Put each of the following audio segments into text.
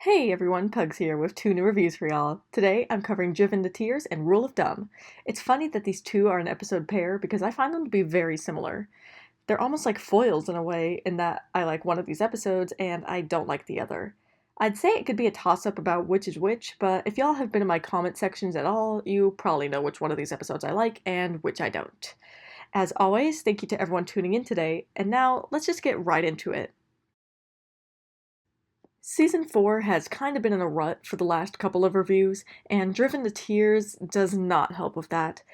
Hey everyone, Pugs here with two new reviews for y'all. Today I'm covering Driven to Tears and Rule of Dumb. It's funny that these two are an episode pair because I find them to be very similar. They're almost like foils in a way, in that I like one of these episodes and I don't like the other. I'd say it could be a toss up about which is which, but if y'all have been in my comment sections at all, you probably know which one of these episodes I like and which I don't. As always, thank you to everyone tuning in today, and now let's just get right into it. Season 4 has kind of been in a rut for the last couple of reviews, and Driven to Tears does not help with that.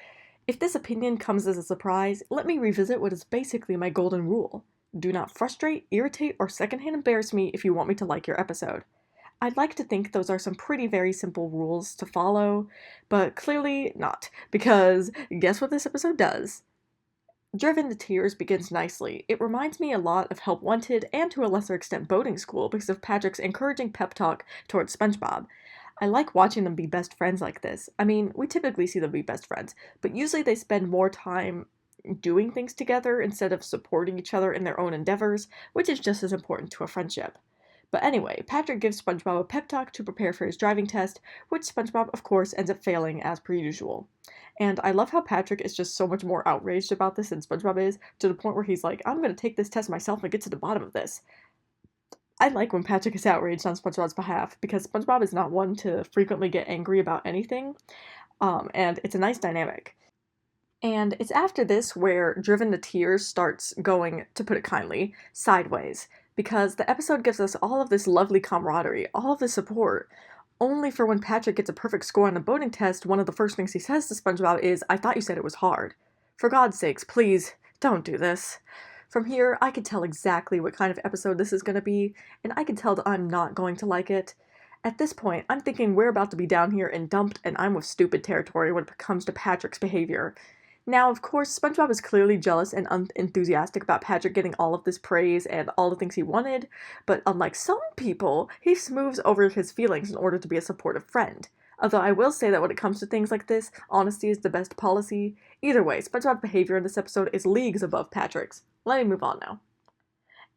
If this opinion comes as a surprise, let me revisit what is basically my golden rule. Do not frustrate, irritate, or secondhand embarrass me if you want me to like your episode. I'd like to think those are some pretty very simple rules to follow, but clearly not, because guess what this episode does? Driven to Tears begins nicely. It reminds me a lot of Help Wanted and to a lesser extent Boating School because of Patrick's encouraging pep talk towards SpongeBob. I like watching them be best friends like this. I mean, we typically see them be best friends, but usually they spend more time doing things together instead of supporting each other in their own endeavors, which is just as important to a friendship. But anyway, Patrick gives SpongeBob a pep talk to prepare for his driving test, which SpongeBob, of course, ends up failing as per usual. And I love how Patrick is just so much more outraged about this than SpongeBob is, to the point where he's like, I'm gonna take this test myself and get to the bottom of this. I like when Patrick is outraged on SpongeBob's behalf, because SpongeBob is not one to frequently get angry about anything, and it's a nice dynamic. And it's after this where Driven to Tears starts going, to put it kindly, sideways, because the episode gives us all of this lovely camaraderie, all of this support, only for when Patrick gets a perfect score on the boating test, one of the first things he says to SpongeBob is, I thought you said it was hard. For God's sakes, please, don't do this. From here, I can tell exactly what kind of episode this is going to be, and I can tell that I'm not going to like it. At this point, I'm thinking we're about to be down here and dumped, and I'm with stupid territory when it comes to Patrick's behavior. Now, of course, SpongeBob is clearly jealous and unenthusiastic about Patrick getting all of this praise and all the things he wanted, but unlike some people, he smooths over his feelings in order to be a supportive friend. Although I will say that when it comes to things like this, honesty is the best policy. Either way, SpongeBob's behavior in this episode is leagues above Patrick's. Let me move on now.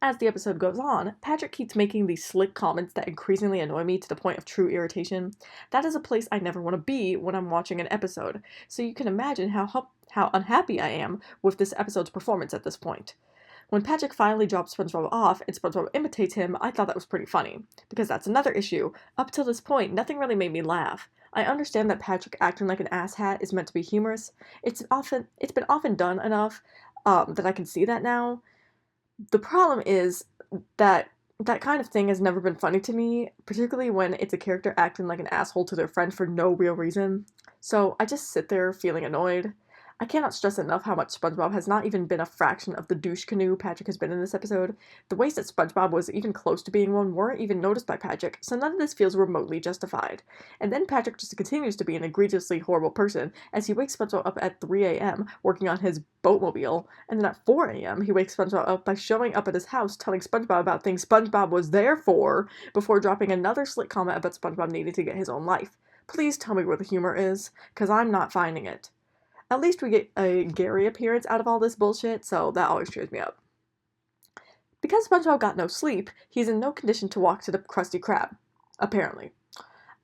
As the episode goes on, Patrick keeps making these slick comments that increasingly annoy me to the point of true irritation. That is a place I never want to be when I'm watching an episode, so you can imagine how unhappy I am with this episode's performance at this point. When Patrick finally drops SpongeBob off and SpongeBob imitates him, I thought that was pretty funny, because that's another issue. Up till this point, nothing really made me laugh. I understand that Patrick acting like an asshat is meant to be humorous. It's been often done enough that I can see that now. The problem is that that kind of thing has never been funny to me, particularly when it's a character acting like an asshole to their friend for no real reason. So I just sit there feeling annoyed. I cannot stress enough how much SpongeBob has not even been a fraction of the douche canoe Patrick has been in this episode. The ways that SpongeBob was even close to being one weren't even noticed by Patrick, so none of this feels remotely justified. And then Patrick just continues to be an egregiously horrible person as he wakes SpongeBob up at 3 a.m. working on his boatmobile, and then at 4 a.m. he wakes SpongeBob up by showing up at his house telling SpongeBob about things SpongeBob was there for, before dropping another slick comment about SpongeBob needing to get his own life. Please tell me where the humor is, because I'm not finding it. At least we get a Gary appearance out of all this bullshit, so that always cheers me up. Because SpongeBob got no sleep, he's in no condition to walk to the Krusty Krab. Apparently.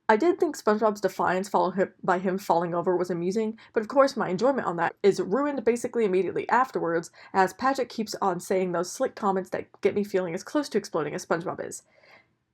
I did think SpongeBob's defiance followed by him falling over was amusing, but of course my enjoyment on that is ruined basically immediately afterwards, as Patrick keeps on saying those slick comments that get me feeling as close to exploding as SpongeBob is.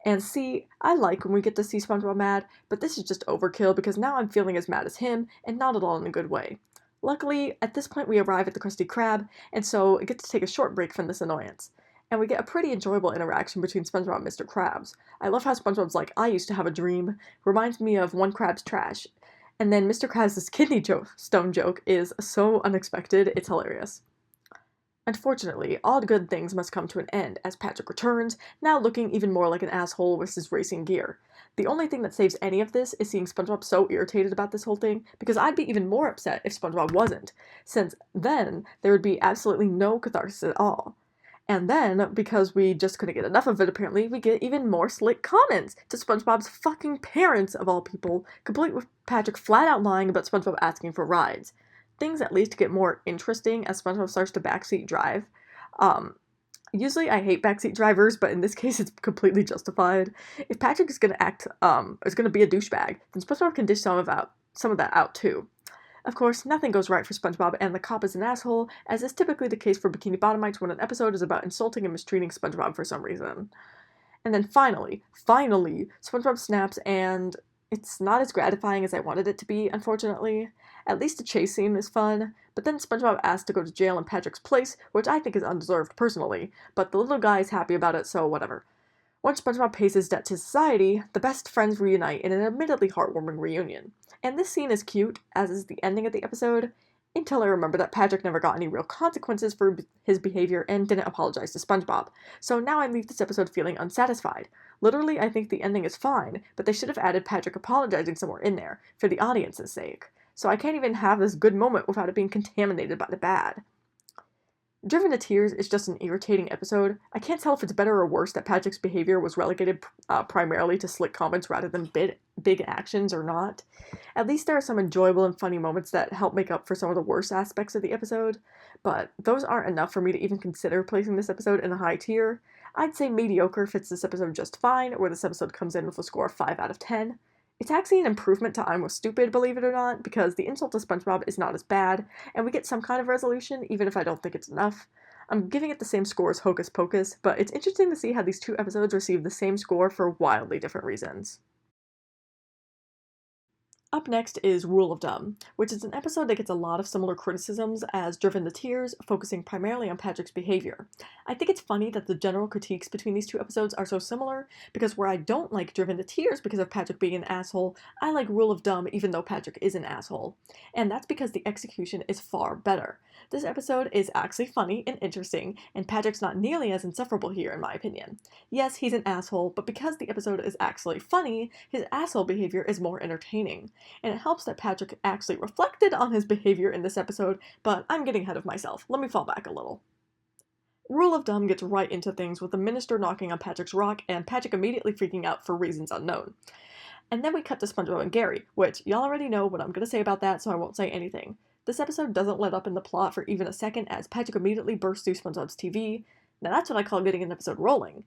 And see, I like when we get to see SpongeBob mad, but this is just overkill because now I'm feeling as mad as him, and not at all in a good way. Luckily, at this point we arrive at the Krusty Krab, and so I get to take a short break from this annoyance. And we get a pretty enjoyable interaction between SpongeBob and Mr. Krabs. I love how SpongeBob's like, I used to have a dream, reminds me of One Krab's trash. And then Mr. Krabs' kidney stone joke is so unexpected, it's hilarious. Unfortunately, all good things must come to an end as Patrick returns, now looking even more like an asshole with his racing gear. The only thing that saves any of this is seeing SpongeBob so irritated about this whole thing, because I'd be even more upset if SpongeBob wasn't, since then there would be absolutely no catharsis at all. And then, because we just couldn't get enough of it apparently, we get even more slick comments to SpongeBob's fucking parents, of all people, complete with Patrick flat out lying about SpongeBob asking for rides. Things at least get more interesting as SpongeBob starts to backseat drive. Usually I hate backseat drivers, but in this case it's completely justified. If Patrick is gonna be a douchebag, then SpongeBob can dish some of that out too. Of course, nothing goes right for SpongeBob, and the cop is an asshole, as is typically the case for Bikini Bottomites when an episode is about insulting and mistreating SpongeBob for some reason. And then finally, SpongeBob snaps, and it's not as gratifying as I wanted it to be, unfortunately. At least the chase scene is fun, but then SpongeBob asks to go to jail in Patrick's place, which I think is undeserved personally, but the little guy is happy about it, so whatever. Once SpongeBob pays his debt to society, the best friends reunite in an admittedly heartwarming reunion. And this scene is cute, as is the ending of the episode, until I remember that Patrick never got any real consequences for his behavior and didn't apologize to SpongeBob. So now I leave this episode feeling unsatisfied. Literally, I think the ending is fine, but they should have added Patrick apologizing somewhere in there, for the audience's sake. So I can't even have this good moment without it being contaminated by the bad. Driven to Tears is just an irritating episode. I can't tell if it's better or worse that Patrick's behavior was relegated primarily to slick comments rather than big actions or not. At least there are some enjoyable and funny moments that help make up for some of the worst aspects of the episode, but those aren't enough for me to even consider placing this episode in a high tier. I'd say mediocre fits this episode just fine, where this episode comes in with a score of 5 out of 10. It's actually an improvement to I'm Was Stupid, believe it or not, because the insult to SpongeBob is not as bad, and we get some kind of resolution, even if I don't think it's enough. I'm giving it the same score as Hocus Pocus, but it's interesting to see how these two episodes receive the same score for wildly different reasons. Up next is Rule of Dumb, which is an episode that gets a lot of similar criticisms as Driven to Tears, focusing primarily on Patrick's behavior. I think it's funny that the general critiques between these two episodes are so similar, because where I don't like Driven to Tears because of Patrick being an asshole, I like Rule of Dumb even though Patrick is an asshole. And that's because the execution is far better. This episode is actually funny and interesting, and Patrick's not nearly as insufferable here in my opinion. Yes, he's an asshole, but because the episode is actually funny, his asshole behavior is more entertaining. And it helps that Patrick actually reflected on his behavior in this episode, but I'm getting ahead of myself. Let me fall back a little. Rule of Dumb gets right into things with the minister knocking on Patrick's rock and Patrick immediately freaking out for reasons unknown. And then we cut to SpongeBob and Gary, which y'all already know what I'm going to say about that, so I won't say anything. This episode doesn't let up in the plot for even a second as Patrick immediately bursts through SpongeBob's TV. Now that's what I call getting an episode rolling.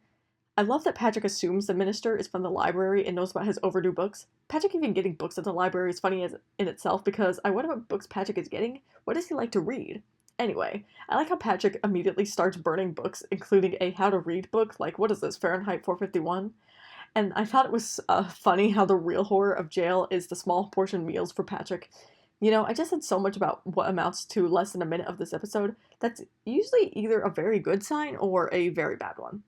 I love that Patrick assumes the minister is from the library and knows about his overdue books. Patrick even getting books at the library is funny in itself because I wonder what books Patrick is getting. What does he like to read? Anyway, I like how Patrick immediately starts burning books, including a how to read book, like what is this, Fahrenheit 451? And I thought it was funny how the real horror of jail is the small portion meals for Patrick. You know, I just said so much about what amounts to less than a minute of this episode. That's usually either a very good sign or a very bad one.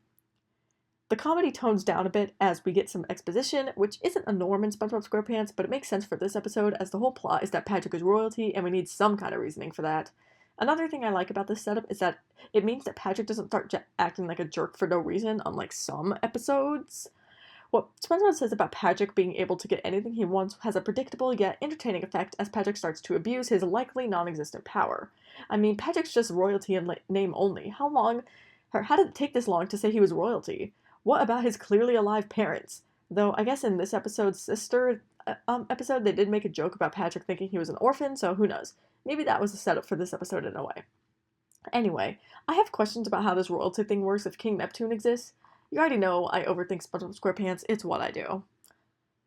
The comedy tones down a bit as we get some exposition, which isn't a norm in SpongeBob SquarePants, but it makes sense for this episode as the whole plot is that Patrick is royalty and we need some kind of reasoning for that. Another thing I like about this setup is that it means that Patrick doesn't start acting like a jerk for no reason, unlike some episodes. What SpongeBob says about Patrick being able to get anything he wants has a predictable yet entertaining effect as Patrick starts to abuse his likely non-existent power. I mean, Patrick's just royalty in name only. How did it take this long to say he was royalty? What about his clearly alive parents? Though I guess in this episode's sister episode, they did make a joke about Patrick thinking he was an orphan, so who knows? Maybe that was a setup for this episode in a way. Anyway, I have questions about how this royalty thing works if King Neptune exists. You already know I overthink SpongeBob SquarePants, it's what I do.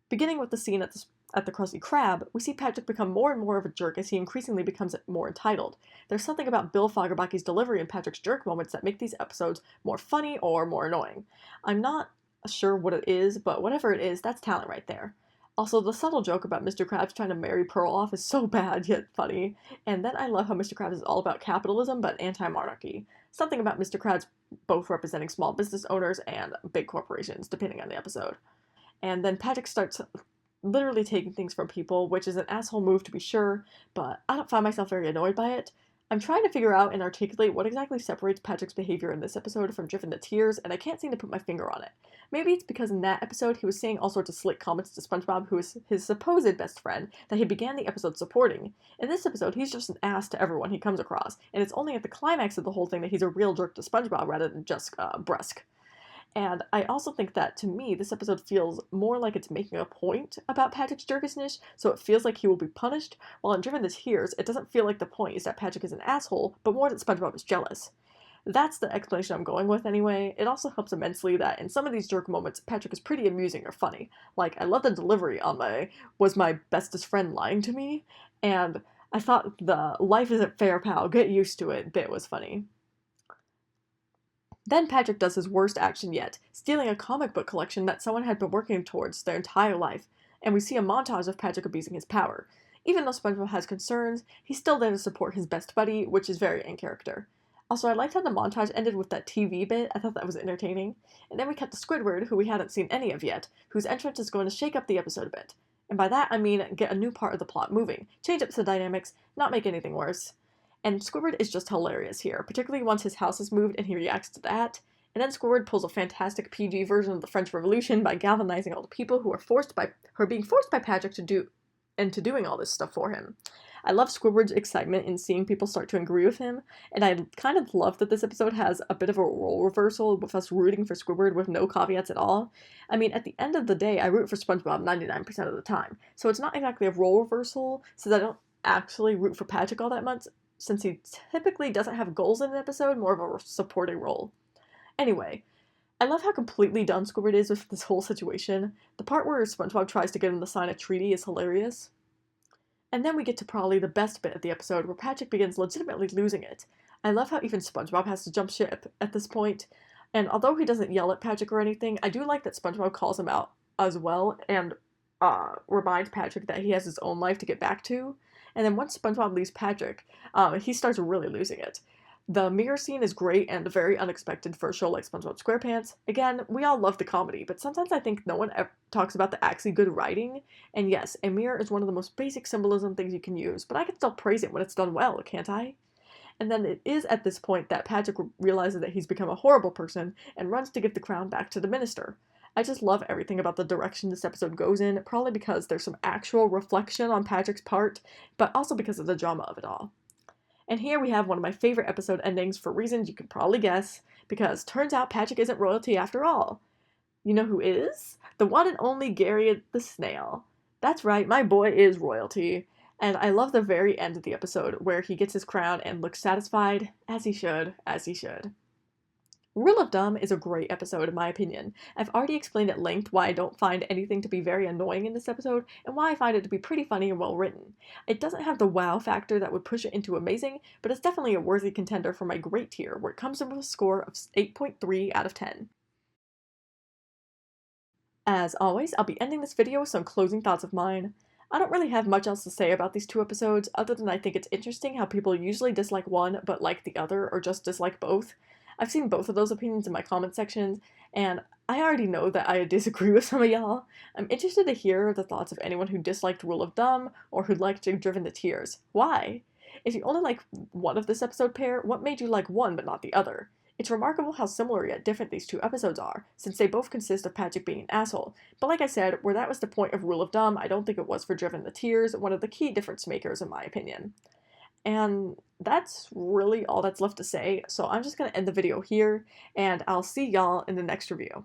Beginning with the scene at the Krusty Krab, we see Patrick become more and more of a jerk as he increasingly becomes more entitled. There's something about Bill Fagerbaki's delivery and Patrick's jerk moments that make these episodes more funny or more annoying. I'm not sure what it is, but whatever it is, that's talent right there. Also, the subtle joke about Mr. Krabs trying to marry Pearl off is so bad yet funny, and then I love how Mr. Krabs is all about capitalism but anti-monarchy. Something about Mr. Krabs both representing small business owners and big corporations, depending on the episode. And then Patrick starts literally taking things from people, which is an asshole move to be sure, but I don't find myself very annoyed by it. I'm trying to figure out and articulate what exactly separates Patrick's behavior in this episode from Driven to Tears, and I can't seem to put my finger on it. Maybe it's because in that episode he was saying all sorts of slick comments to SpongeBob, who is his supposed best friend, that he began the episode supporting. In this episode, he's just an ass to everyone he comes across, and it's only at the climax of the whole thing that he's a real jerk to SpongeBob rather than just brusque. And I also think that, to me, this episode feels more like it's making a point about Patrick's jerkishness, so it feels like he will be punished, while in Driven to Tears, it doesn't feel like the point is that Patrick is an asshole, but more that SpongeBob is jealous. That's the explanation I'm going with anyway. It also helps immensely that in some of these jerk moments, Patrick is pretty amusing or funny. Like, I love the delivery on my "was my bestest friend lying to me?" And I thought the "life isn't fair, pal, get used to it" bit was funny. Then Patrick does his worst action yet, stealing a comic book collection that someone had been working towards their entire life, and we see a montage of Patrick abusing his power. Even though SpongeBob has concerns, he's still there to support his best buddy, which is very in character. Also, I liked how the montage ended with that TV bit. I thought that was entertaining. And then we cut to Squidward, who we hadn't seen any of yet, whose entrance is going to shake up the episode a bit. And by that, I mean get a new part of the plot moving, change up the dynamics, not make anything worse. And Squidward is just hilarious here, particularly once his house is moved and he reacts to that. And then Squidward pulls a fantastic PG version of the French Revolution by galvanizing all the people who are being forced by Patrick to do into doing all this stuff for him. I love Squidward's excitement in seeing people start to agree with him, and I kind of love that this episode has a bit of a role reversal with us rooting for Squidward with no caveats at all. I mean, at the end of the day, I root for SpongeBob 99% of the time, so it's not exactly a role reversal, since I don't actually root for Patrick all that much, since he typically doesn't have goals in an episode, more of a supporting role. Anyway, I love how completely done Squidward is with this whole situation. The part where SpongeBob tries to get him to sign a treaty is hilarious. And then we get to probably the best bit of the episode, where Patrick begins legitimately losing it. I love how even SpongeBob has to jump ship at this point, and although he doesn't yell at Patrick or anything, I do like that SpongeBob calls him out as well, and reminds Patrick that he has his own life to get back to. And then once SpongeBob leaves Patrick, he starts really losing it. The mirror scene is great and very unexpected for a show like SpongeBob SquarePants. Again, we all love the comedy, but sometimes I think no one ever talks about the actually good writing. And yes, a mirror is one of the most basic symbolism things you can use, but I can still praise it when it's done well, can't I? And then it is at this point that Patrick realizes that he's become a horrible person and runs to give the crown back to the minister. I just love everything about the direction this episode goes in, probably because there's some actual reflection on Patrick's part, but also because of the drama of it all. And here we have one of my favorite episode endings for reasons you can probably guess, because turns out Patrick isn't royalty after all. You know who is? The one and only Gary the Snail. That's right, my boy is royalty. And I love the very end of the episode where he gets his crown and looks satisfied, as he should, as he should. Rule of Dumb is a great episode in my opinion. I've already explained at length why I don't find anything to be very annoying in this episode, and why I find it to be pretty funny and well written. It doesn't have the wow factor that would push it into amazing, but it's definitely a worthy contender for my great tier, where it comes in with a score of 8.3 out of 10. As always, I'll be ending this video with some closing thoughts of mine. I don't really have much else to say about these two episodes, other than I think it's interesting how people usually dislike one but like the other, or just dislike both. I've seen both of those opinions in my comment sections, and I already know that I disagree with some of y'all. I'm interested to hear the thoughts of anyone who disliked Rule of Dumb, or who liked Driven to Tears. Why? If you only like one of this episode pair, what made you like one but not the other? It's remarkable how similar yet different these two episodes are, since they both consist of Patrick being an asshole. But like I said, where that was the point of Rule of Dumb, I don't think it was for Driven to Tears, one of the key difference makers in my opinion. And that's really all that's left to say, so I'm just going to end the video here, and I'll see y'all in the next review.